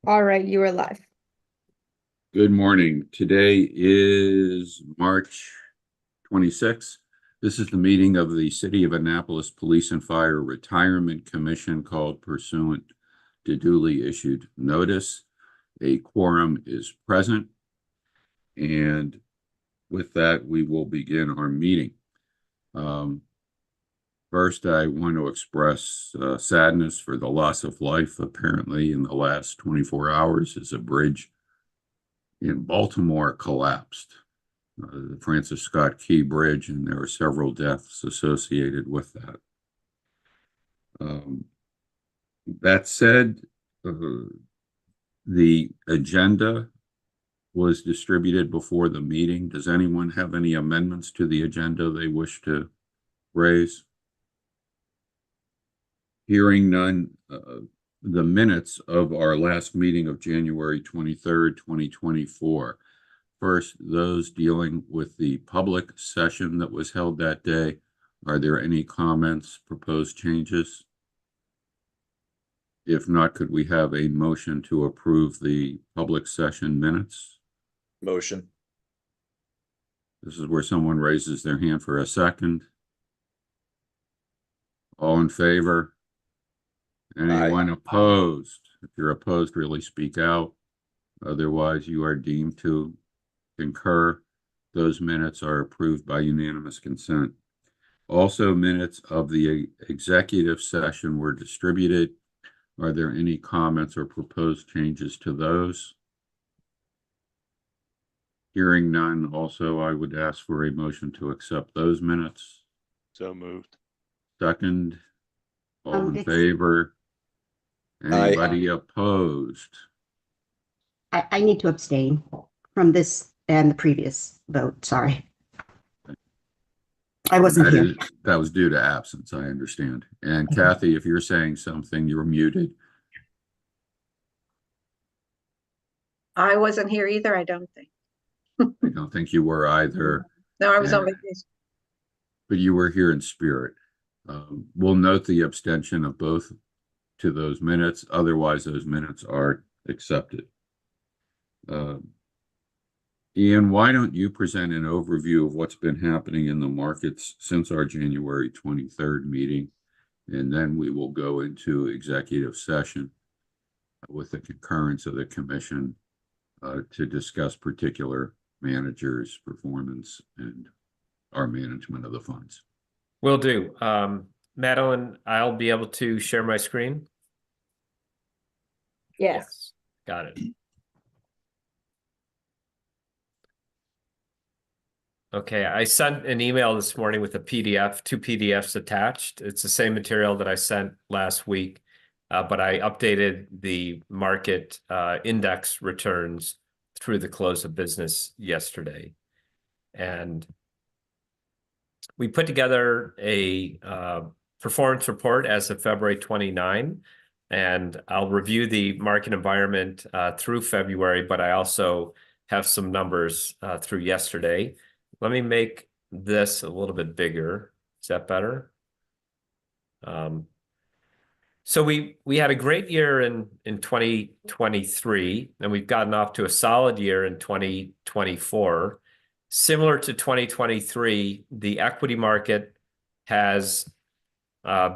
All right, you are live. Good morning. Today is March 26th. This is the meeting of the City of Annapolis Police and Fire Retirement Commission called pursuant to duly issued notice. A quorum is present. And with that, we will begin our meeting. First, I want to express sadness for the loss of life apparently in the last 24 hours as a bridge in Baltimore collapsed. The Francis Scott Key Bridge, and there were several deaths associated with that. That said, the agenda was distributed before the meeting. Does anyone have any amendments to the agenda they wish to raise? Hearing none, the minutes of our last meeting of January 23rd, 2024. First, those dealing with the public session that was held that day. Are there any comments, proposed changes? If not, could we have a motion to approve the public session minutes? Motion. This is where someone raises their hand for a second. All in favor? Anyone opposed? If you're opposed, really speak out. Otherwise, you are deemed to concur. Those minutes are approved by unanimous consent. Also, minutes of the executive session were distributed. Are there any comments or proposed changes to those? Hearing none, also, I would ask for a motion to accept those minutes. So moved. Second, all in favor? Anybody opposed? I need to abstain from this and the previous vote. Sorry. I wasn't here. That was due to absence, I understand. And Kathy, if you're saying something, you're muted. I wasn't here either, I don't think. I don't think you were either. No, I was on vacation. But you were here in spirit. We'll note the abstention of both to those minutes. Otherwise, those minutes are accepted. Ian, why don't you present an overview of what's been happening in the markets since our January 23rd meeting, and then we will go into executive session with the concurrence of the commission to discuss particular managers' performance and our management of the funds. Will do. Madeline, I'll be able to share my screen? Yes. Got it. Okay, I sent an email this morning with a PDF, 2 PDFs attached. It's the same material that I sent last week, but I updated the market index returns through the close of business yesterday. And we put together a performance report as of February 29, and I'll review the market environment through February, but I also have some numbers through yesterday. Let me make this a little bit bigger. Is that better? So we had a great year in 2023, and we've gotten off to a solid year in 2024. Similar to 2023, the equity market has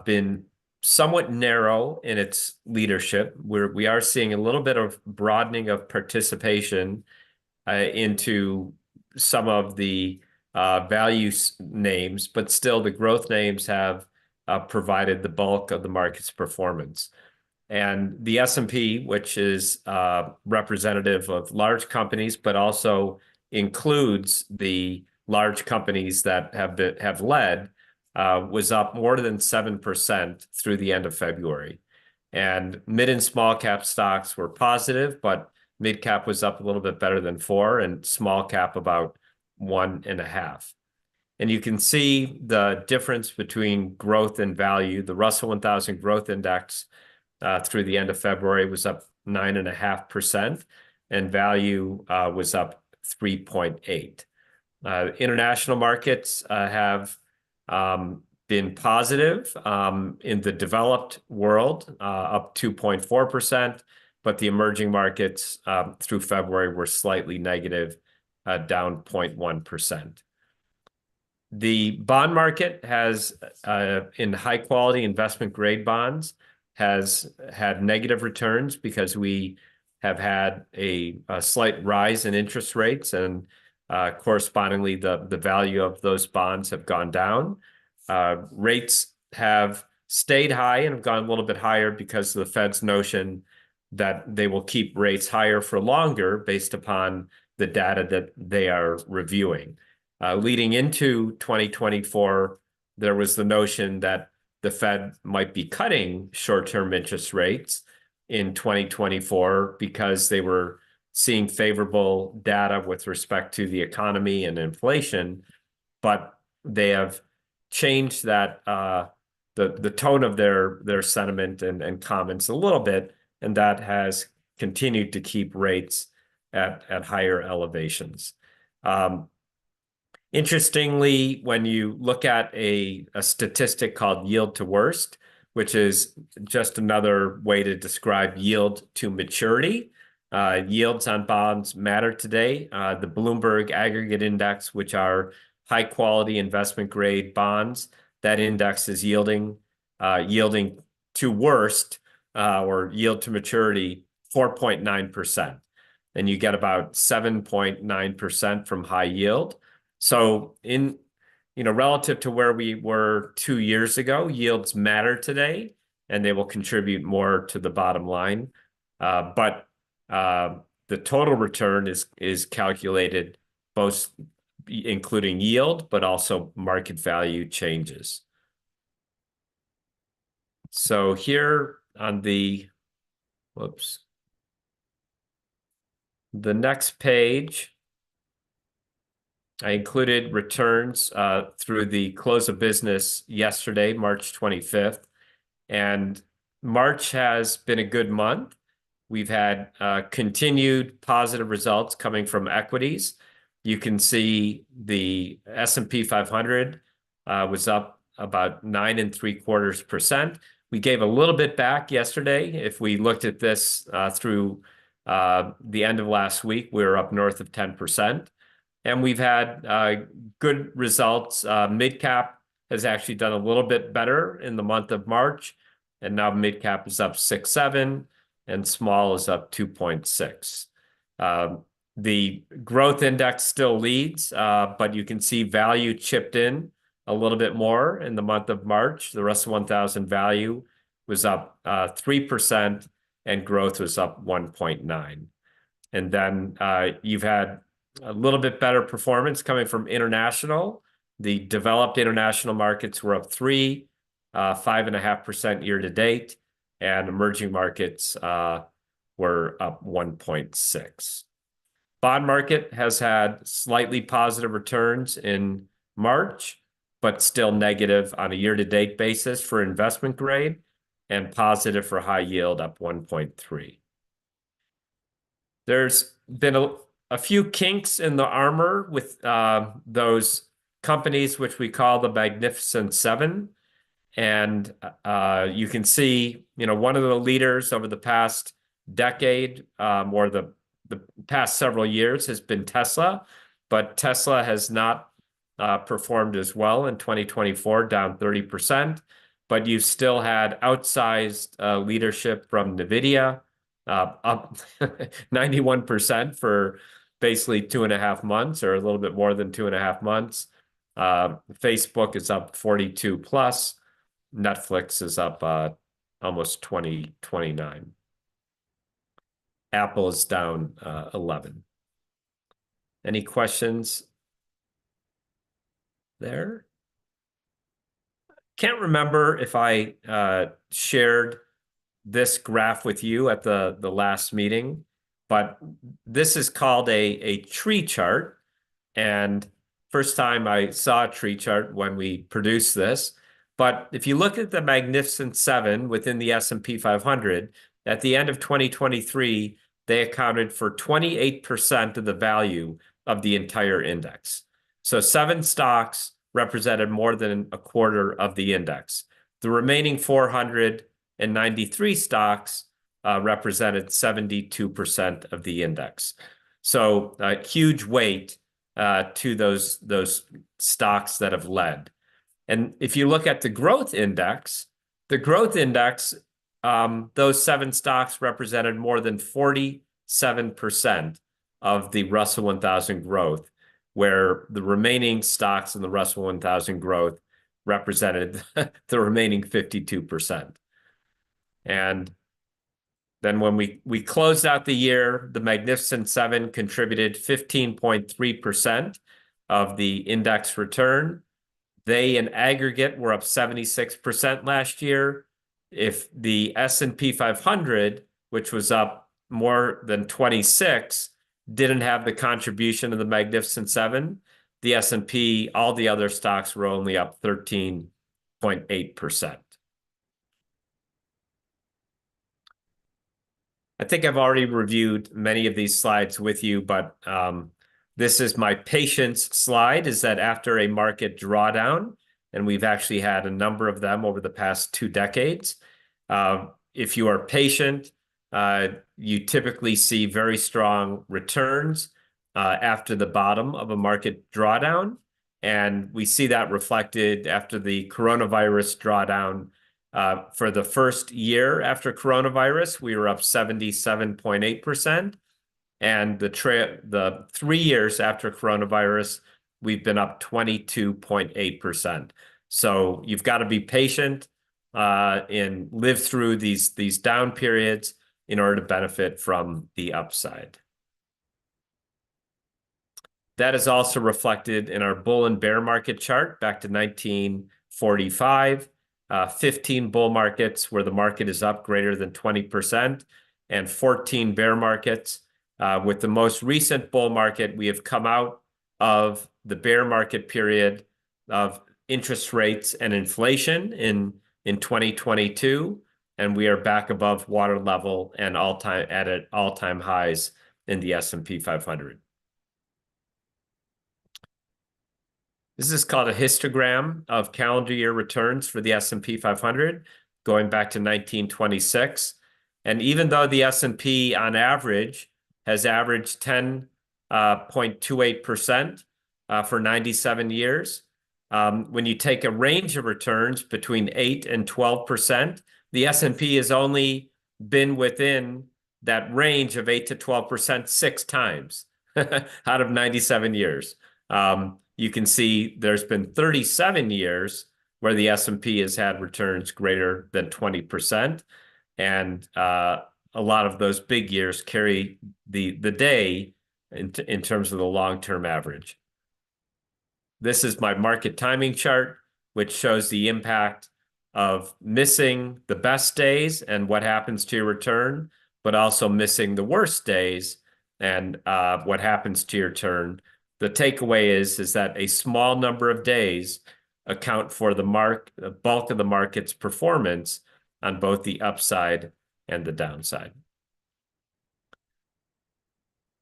been somewhat narrow in its leadership. We are seeing a little bit of broadening of participation into some of the value names, but still the growth names have provided the bulk of the market's performance. And the S&P, which is representative of large companies, but also includes the large companies that have led, was up more than 7% through the end of February. And mid and small cap stocks were positive, but mid cap was up a little bit better than 4, and small cap about 1.5. And you can see the difference between growth and value. The Russell 1000 Growth Index through the end of February was up 9.5%, and value was up 3.8. International markets have been positive in the developed world, up 2.4%, but the emerging markets through February were slightly negative, down 0.1%. The bond market has, in high quality investment grade bonds, has had negative returns because we have had a slight rise in interest rates, and correspondingly the value of those bonds have gone down. Rates have stayed high and have gone a little bit higher because of the Fed's notion that they will keep rates higher for longer based upon the data that they are reviewing. Leading into 2024, there was the notion that the Fed might be cutting short-term interest rates in 2024 because they were seeing favorable data with respect to the economy and inflation, but they have changed that the tone of their sentiment and comments a little bit, and that has continued to keep rates at higher elevations. Interestingly, when you look at a statistic called yield to worst, which is just another way to describe yield to maturity, yields on bonds matter today. The Bloomberg Aggregate Index, which are high quality investment grade bonds, that index is yielding to worst or yield to maturity 4.9%. And you get about 7.9% from high yield. So relative to where we were 2 years ago, yields matter today, and they will contribute more to the bottom line. But the total return is calculated both including yield, but also market value changes. So here on the next page, I included returns through the close of business yesterday, March 25th. And March has been a good month. We've had continued positive results coming from equities. You can see the S&P 500 was up about 9.75%. We gave a little bit back yesterday. If we looked at this through the end of last week, we were up north of 10%. And we've had good results. Mid-cap has actually done a little bit better in the month of March. And now mid-cap is up 6.7 and small is up 2.6. The growth index still leads, but you can see value chipped in a little bit more in the month of March. The Russell 1000 value was up 3% and growth was up 1.9. And then you've had a little bit better performance coming from international. The developed international markets were up 5.5% year to date, and emerging markets were up 1.6. Bond market has had slightly positive returns in March, but still negative on a year-to-date basis for investment grade and positive for high yield, up 1.3. There's been a few kinks in the armor with those companies which we call the Magnificent Seven. And you can see, one of the leaders over the past decade or the past several years has been Tesla, but Tesla has not performed as well in 2024, down 30%. But you've still had outsized leadership from NVIDIA, up 91% for basically 2.5 months, or a little bit more than 2.5 months. Facebook is up 42 plus. Netflix is up almost 29. Apple is down 11. Any questions there? Can't remember if I shared this graph with you at the last meeting, but this is called a tree chart. And first time I saw a tree chart when we produced this. But if you look at the Magnificent Seven within the S&P 500, at the end of 2023, they accounted for 28% of the value of the entire index. So 7 stocks represented more than a quarter of the index. The remaining 493 stocks represented 72% of the index. So a huge weight to those stocks that have led. And if you look at the growth index, those 7 stocks represented more than 47% of the Russell 1000 growth, where the remaining stocks in the Russell 1000 growth represented the remaining 52%. And then when we closed out the year, the Magnificent Seven contributed 15.3% of the index return. They in aggregate were up 76% last year. If the S&P 500, which was up more than 26, didn't have the contribution of the Magnificent Seven, the S&P, all the other stocks were only up 13.8%. I think I've already reviewed many of these slides with you, but this is my patience slide, is that after a market drawdown, and we've actually had a number of them over the past 2 decades, if you are patient, you typically see very strong returns after the bottom of a market drawdown. And we see that reflected after the coronavirus drawdown. For the first year after coronavirus, we were up 77.8%. And the 3 years after coronavirus, we've been up 22.8%. So you've got to be patient and live through these down periods in order to benefit from the upside. That is also reflected in our bull and bear market chart back to 1945. 15 bull markets where the market is up greater than 20%, and 14 bear markets. With the most recent bull market, we have come out of the bear market period of interest rates and inflation in 2022, and we are back above water level and at all-time highs in the S&P 500. This is called a histogram of calendar year returns for the S&P 500 going back to 1926. And even though the S&P on average has averaged 10.28% for 97 years, when you take a range of returns between 8 and 12%, the S&P has only been within that range of 8 to 12% 6 times out of 97 years. You can see there's been 37 years where the S&P has had returns greater than 20%. And a lot of those big years carry the day in terms of the long-term average. This is my market timing chart, which shows the impact of missing the best days and what happens to your return, but also missing the worst days and what happens to your return. The takeaway is that a small number of days account for the bulk of the market's performance on both the upside and the downside.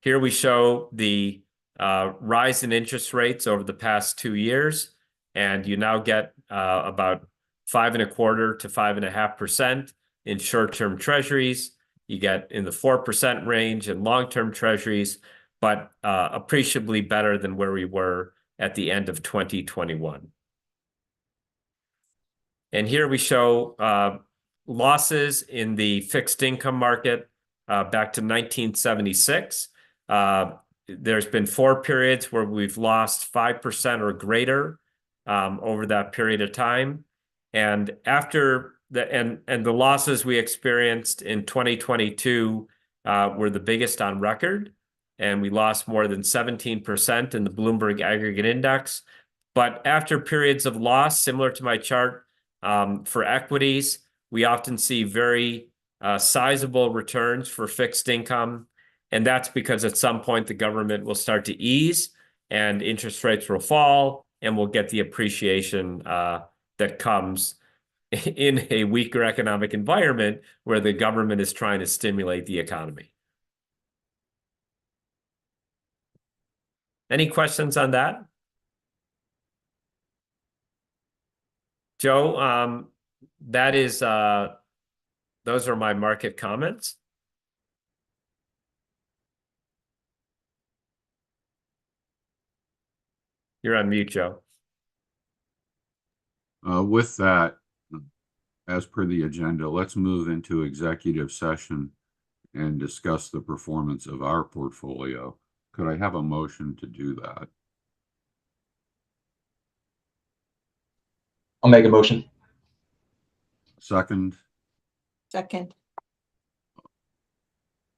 Here we show the rise in interest rates over the past 2 years, and you now get about 5.25% to 5.5% in short-term treasuries. You get in the 4% range in long-term treasuries, but appreciably better than where we were at the end of 2021. And here we show losses in the fixed income market back to 1976. There's been 4 periods where we've lost 5% or greater over that period of time. And after the losses we experienced in 2022 were the biggest on record. And we lost more than 17% in the Bloomberg Aggregate Index. But after periods of loss, similar to my chart for equities, we often see very sizable returns for fixed income. And that's because at some point the government will start to ease and interest rates will fall, and we'll get the appreciation that comes in a weaker economic environment where the government is trying to stimulate the economy. Any questions on that? Joe, that is the those are my market comments. You're on mute, Joe. With that, as per the agenda, let's move into executive session and discuss the performance of our portfolio. Could I have a motion to do that? I'll make a motion. Second, Second.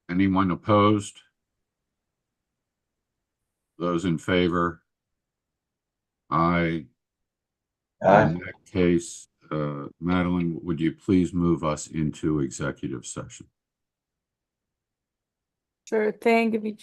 anyone opposed? Those in favor? Aye. Aye. In that case, Madeline, would you please move us into executive session? Sure thing. Give me